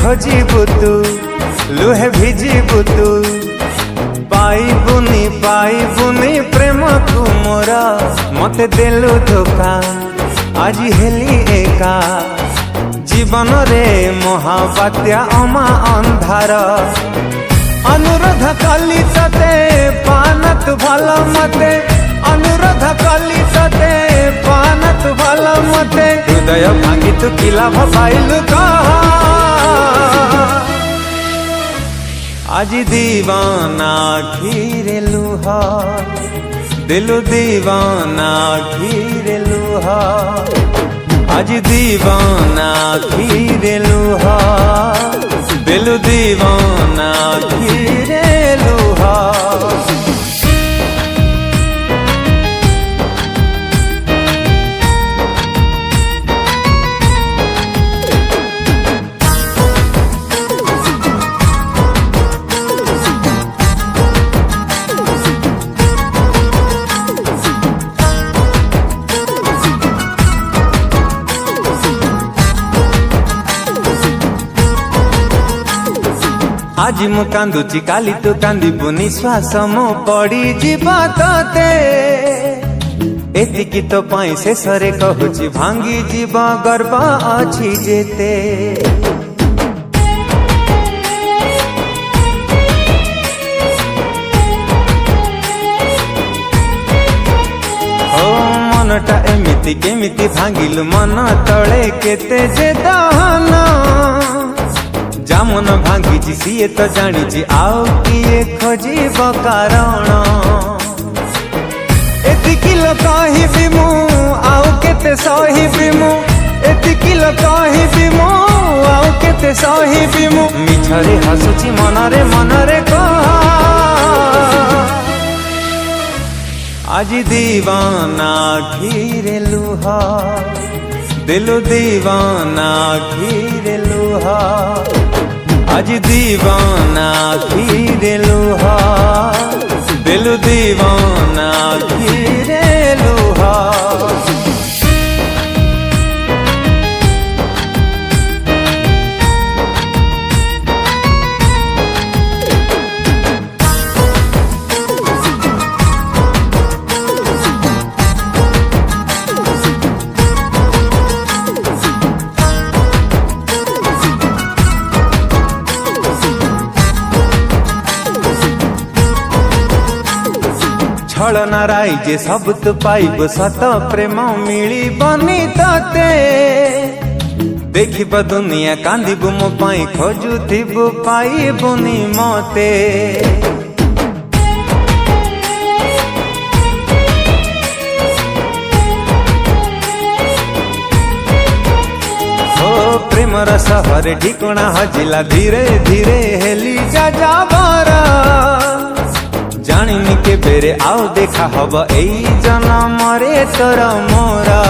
खोजिबु तू लुहे भिजिबु तू पाइबुनी प्रेम तू मोरा मते देलु धोखा आज हेली एका जीवन रे महाबात्या अमा अंधार अनुरोध कली तते पानत भल मते अनुरोध कली तते पानत भल मते हृदय भांगी तू कि लाभ पाइलु कहा आज दीवाना घिरे लुहा दिलु दीवाना घिरे लुहा आज दीवाना घिरे लुहा दिलु दीवाना घिरे लुहा आज मु कांदुची काली तू कांदीबु निश्वास मो पड़ी जीवा तते एतिकी तो पाई शेषरे कहूची भांगी जीवा गर्व अछि जेते ओ मनटा एमिति केमिति भांगिलु मन तळे केते जे दहना जामुन भांगी सीए तो जानी आउ किए खोजिब कारण एतिकी कहबी मु आउ केते सहिबी मु एतिकी कहबी मु आउ केते सहिबी मु मिछरे हसुची मनरे कह आज दीवाना घिरे लुहा दिलु दीवाना घिरे लुहा आज दीवाना घिरे लुहा दिलु दीवाना घिरे लुहा छलना राई जे सब तू पाइब सत प्रेम मिली बनी तते देखिब दुनिया कांदिबु मो पाई खोजुथिबु पाइबुनी मते ओ प्रेमर सहर ठिकଣା हजिला धीरे धीरे हेली जा बारा जानी के बेरे आओ देखा हब एई जन्म रे तोर मोरा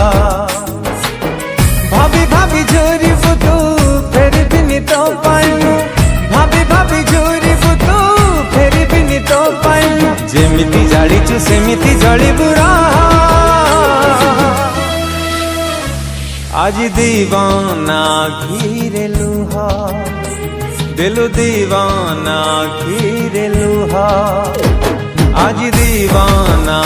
भाभी भाभी जोरी बुतू फेर बिनी तो पाइनु भाभी भाभी जोरी बुतू फेर बिनी तो पाइनु जेमिति जाड़ीचु सेमिति जळीबु रहा आज दीवाना घिरे लुहा दिलु दीवाना घिरे लुहा आज दीवाना